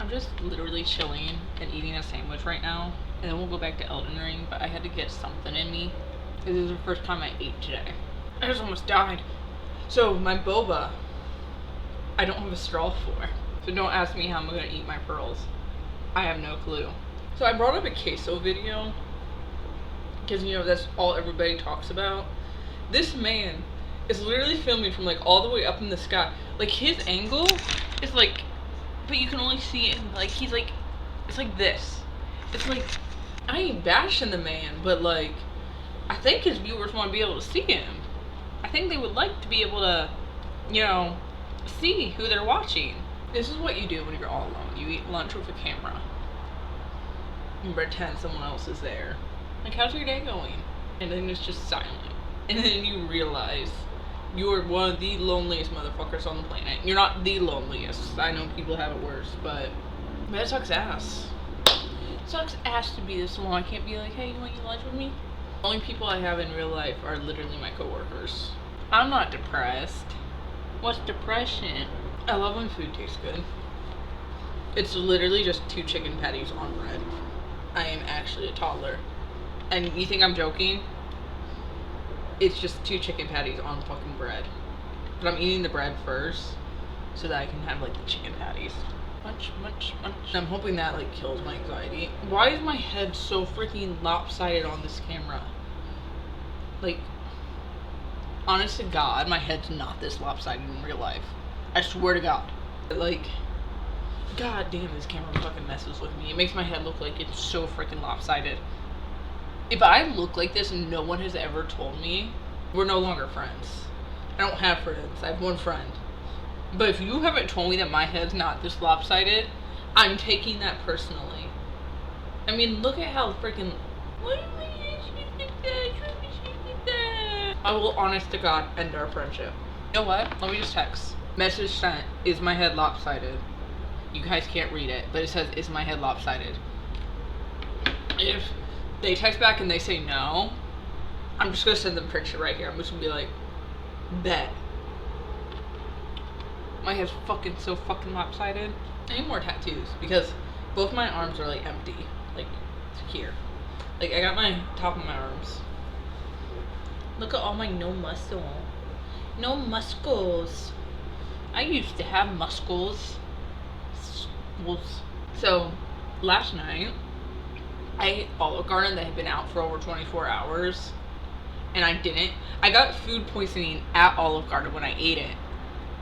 I'm just literally chilling and eating a sandwich right now, and then we'll go back to Elden Ring, but I had to get something in me, because this is the first time I ate today. I just almost died. So my boba, I don't have a straw for, so don't ask me how I'm gonna eat my pearls. I have no clue. So I brought up a queso video, because you know that's all everybody talks about. This man is literally filming from like all the way up in the sky. Like his angle is like, but you can only see it like he's like, it's like this. It's like, I ain't bashing the man, but like, I think his viewers want to be able to see him. I think they would like to be able to, you know, see who they're watching. This is what you do when you're all alone. You eat lunch with a camera and pretend someone else is there. Like, how's your day going? And then it's just silent. And then you realize you're one of the loneliest motherfuckers on the planet. You're not the loneliest. I know people have it worse, but it sucks ass. It sucks ass to be this alone. I can't be like, hey, you want to eat lunch with me? The only people I have in real life are literally my coworkers. I'm not depressed. What's depression? I love when food tastes good. It's literally just 2 chicken patties on bread. I am actually a toddler. And you think I'm joking? It's just 2 chicken patties on fucking bread. But I'm eating the bread first so that I can have like the chicken patties. Munch, munch, munch. I'm hoping that like kills my anxiety. Why is my head so freaking lopsided on this camera? Like, honest to God, my head's not this lopsided in real life. I swear to God. Like, God damn, this camera fucking messes with me. It makes my head look like it's so freaking lopsided. If I look like this and no one has ever told me, we're no longer friends. I don't have friends. I have one friend. But if you haven't told me that my head's not this lopsided, I'm taking that personally. I mean, look at how freaking... I will, honest to God, end our friendship. You know what? Let me just text. Message sent. Is my head lopsided? You guys can't read it, but it says, is my head lopsided? If they text back and they say no, I'm just gonna send them a picture right here. I'm just gonna be like, bet. My head's fucking so fucking lopsided. I need more tattoos because both my arms are like empty. Like here. Like I got my top of my arms. Look at all my no muscle. No muscles. I used to have muscles. So last night I ate Olive Garden that had been out for over 24 hours. And I didn't. I got food poisoning at Olive Garden when I ate it.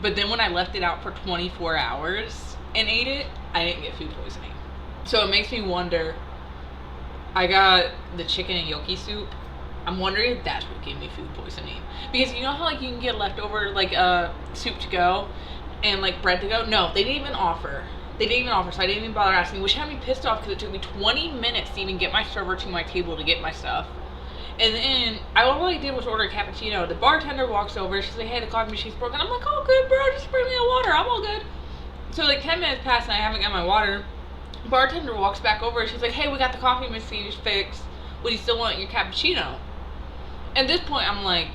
But then when I left it out for 24 hours and ate it, I didn't get food poisoning. So it makes me wonder, I got the chicken and gnocchi soup. I'm wondering if that's what gave me food poisoning. Because you know how like you can get leftover like soup to go and like bread to go? No, they didn't even offer. They didn't even offer, so I didn't even bother asking, which had me pissed off because it took me 20 minutes to even get my server to my table to get my stuff. And then all I did was order a cappuccino. The bartender walks over. She's like, hey, the coffee machine's broken. I'm like, oh, good, bro. Just bring me a water. I'm all good. So, like, 10 minutes pass and I haven't got my water. The bartender walks back over and she's like, hey, we got the coffee machine fixed. Would you still want your cappuccino? At this point, I'm like,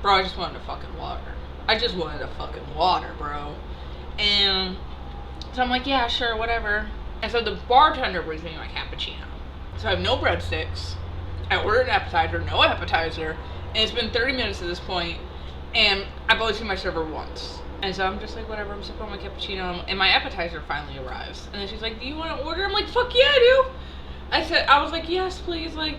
bro, I just wanted a fucking water. I just wanted a fucking water, bro. And so I'm like, yeah, sure, whatever. And so the bartender brings me my cappuccino. So I have no breadsticks. I ordered an appetizer, no appetizer, and it's been 30 minutes at this point, and I've only seen my server once. And so I'm just like, whatever, I'm sipping on my cappuccino, and my appetizer finally arrives. And then she's like, do you want to order? I'm like, fuck yeah, I do. I was like, yes, please, like,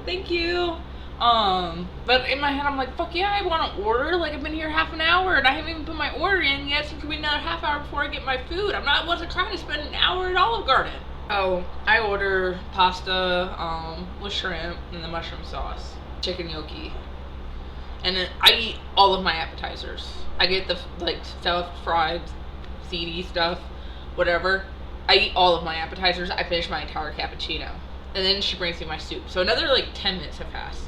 thank you. But in my head, I'm like, fuck yeah, I want to order. Like, I've been here half an hour, and I haven't even put my order in yet, so it could be another half hour before I get my food. Wasn't trying to spend an hour at Olive Garden. Oh, I order pasta with shrimp and the mushroom sauce, chicken gnocchi, and then I eat all of my appetizers. I get the like stuffed, fried, seedy stuff, whatever. I eat all of my appetizers. I finish my entire cappuccino, and then she brings me my soup. So another like 10 minutes have passed,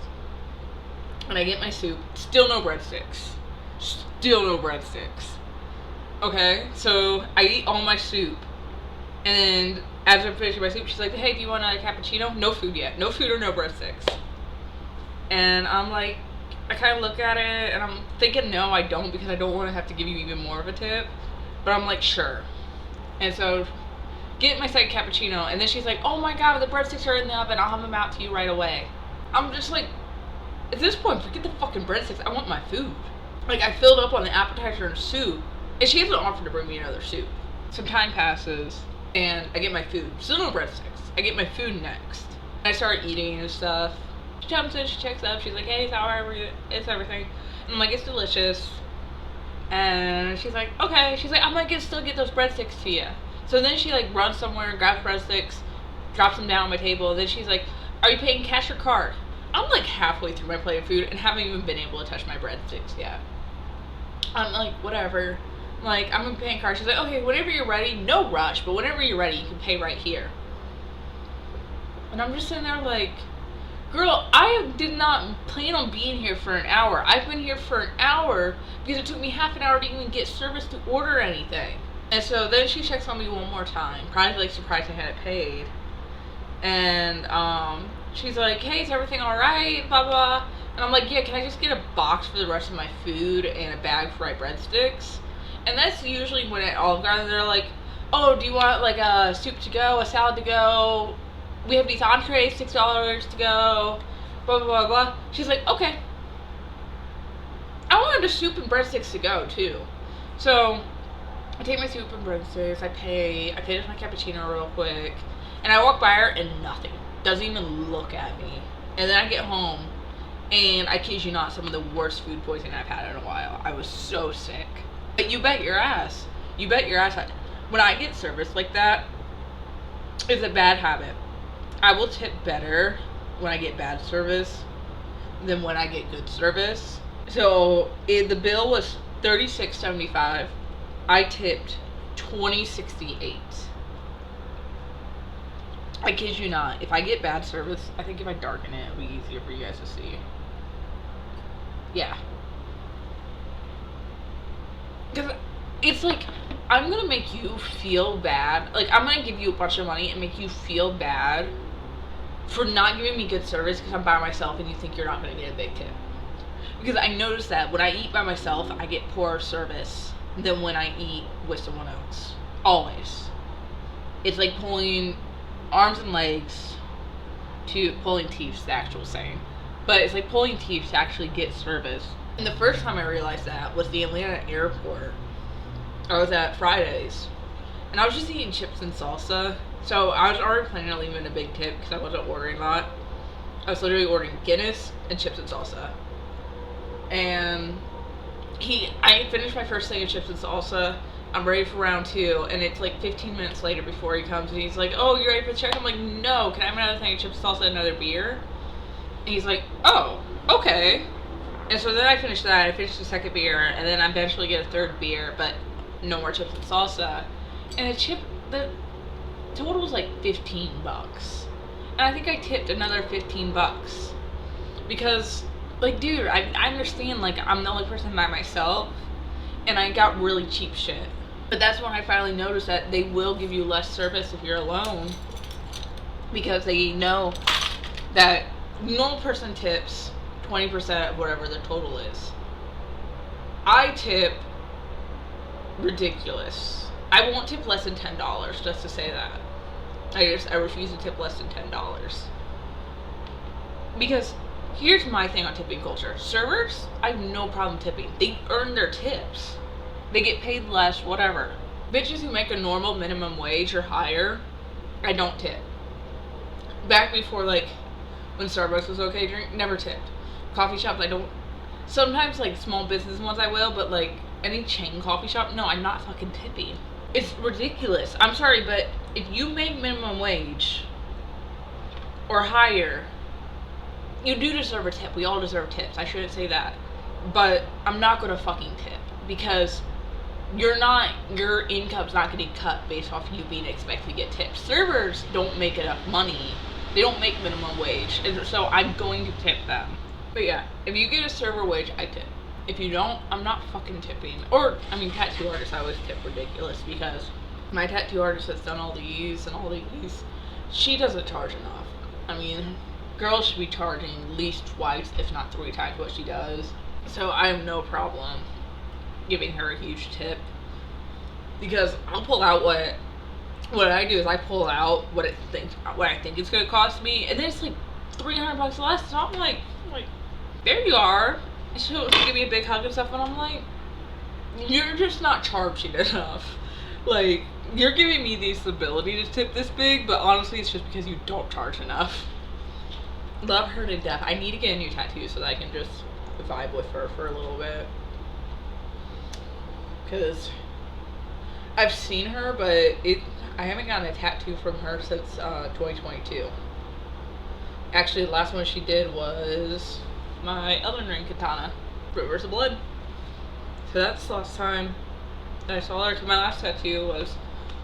and I get my soup. Still no breadsticks. Still no breadsticks. Okay, so I eat all my soup, and then as I'm finishing my soup, she's like, hey, do you want a cappuccino? No food yet. No food or no breadsticks. And I'm like, I kind of look at it, and I'm thinking, no, I don't, because I don't want to have to give you even more of a tip. But I'm like, sure. And so, get my second cappuccino, and then she's like, oh my god, the breadsticks are in the oven, I'll have them out to you right away. I'm just like, at this point, forget the fucking breadsticks, I want my food. Like, I filled up on the appetizer and soup, and she hasn't offered to bring me another soup. Some time passes, and I get my food. Still no breadsticks. I get my food next. I start eating and stuff. She jumps in, she checks up, she's like, hey, it's everything. And I'm like, it's delicious. And she's like, okay. She's like, I'm gonna still get those breadsticks to you. So then she like runs somewhere, grabs breadsticks, drops them down on my table, and then she's like, are you paying cash or card? I'm like halfway through my plate of food and haven't even been able to touch my breadsticks yet. I'm like, whatever. Like, I'm paying card. She's like, okay, whenever you're ready, no rush, but whenever you're ready, you can pay right here. And I'm just sitting there like, girl, I did not plan on being here for an hour. I've been here for an hour because it took me half an hour to even get service to order anything. And so then she checks on me one more time, probably like surprised I hadn't paid. And she's like, hey, is everything alright? Blah, blah. And I'm like, yeah, can I just get a box for the rest of my food and a bag for my breadsticks? And that's usually when at Olive Garden they're like, oh, do you want like a soup to go, a salad to go? We have these entrees, $6 to go, blah, blah, blah, blah. She's like, okay. I wanted a soup and breadsticks to go, too. So, I take my soup and breadsticks, I finish my cappuccino real quick, and I walk by her and nothing. Doesn't even look at me. And then I get home, and I kid you not, some of the worst food poisoning I've had in a while. I was so sick. But you bet your ass. When I get service like that, it's a bad habit. I will tip better when I get bad service than when I get good service. So the bill was $36.75. I tipped $20.68. I kid you not. If I get bad service, I think if I darken it, it'll be easier for you guys to see. Yeah. Because it's like, I'm gonna make you feel bad. Like, I'm gonna give you a bunch of money and make you feel bad for not giving me good service because I'm by myself and you think you're not going to get a big tip. Because I noticed that when I eat by myself, I get poorer service than when I eat with someone else. Always. It's like pulling arms and legs to pulling teeth, the actual saying. But it's like pulling teeth to actually get service. And the first time I realized that was the Atlanta airport. I was at Fridays. And I was just eating chips and salsa. So I was already planning on leaving a big tip because I wasn't ordering a lot. I was literally ordering Guinness and chips and salsa. And I finished my first thing of chips and salsa. I'm ready for round 2. And it's like 15 minutes later before he comes. And he's like, oh, you ready for the check? I'm like, no. Can I have another thing of chips and salsa and another beer? And he's like, oh, okay. And so then I finished that. I finished the second beer. And then I eventually get a third beer. But no more chips and salsa. And the total was like $15. And I think I tipped another $15. Because, like, dude, I understand, like, I'm the only person by myself. And I got really cheap shit. But that's when I finally noticed that they will give you less service if you're alone. Because they know that no person tips 20% of whatever the total is. I tip ridiculous. I won't tip less than $10, just to say that. I refuse to tip less than $10. Because here's my thing on tipping culture. Servers, I have no problem tipping. They earn their tips. They get paid less, whatever. Bitches who make a normal minimum wage or higher, I don't tip. Back before, like, when Starbucks was okay to drink, never tipped. Coffee shops, I don't. Sometimes, like, small business ones I will, but, like, any chain coffee shop, no, I'm not fucking tipping. It's ridiculous. I'm sorry, but if you make minimum wage or higher, you do deserve a tip. We all deserve tips. I shouldn't say that. But I'm not going to fucking tip because your income's not getting cut based off you being expected to get tips. Servers don't make enough money. They don't make minimum wage. And so I'm going to tip them. But yeah, if you get a server wage, I tip. If you don't, I'm not fucking tipping. Or, I mean, tattoo artists, I always tip ridiculous because my tattoo artist has done all these and all these. She doesn't charge enough. I mean, girls should be charging at least twice, if not 3 times what she does. So I have no problem giving her a huge tip because I'll pull out what what I do is I pull out what I think it's gonna cost me, and then it's like $300 less. So I'm like, there you are. She'll give me a big hug and stuff, and I'm like, you're just not charging enough. Like, you're giving me the ability to tip this big, but honestly, it's just because you don't charge enough. Love her to death. I need to get a new tattoo so that I can just vibe with her for a little bit. Because I've seen her, but I haven't gotten a tattoo from her since 2022. Actually, the last one she did was my Elden Ring katana, Rivers of Blood. So that's the last time that I saw her. So my last tattoo was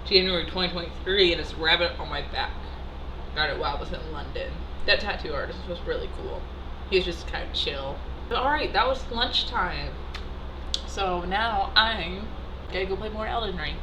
January 2023, and it's a rabbit on my back. Got it while I was in London. That tattoo artist was really cool. He was just kind of chill. But alright, that was lunchtime. So now I'm gonna go play more Elden Ring.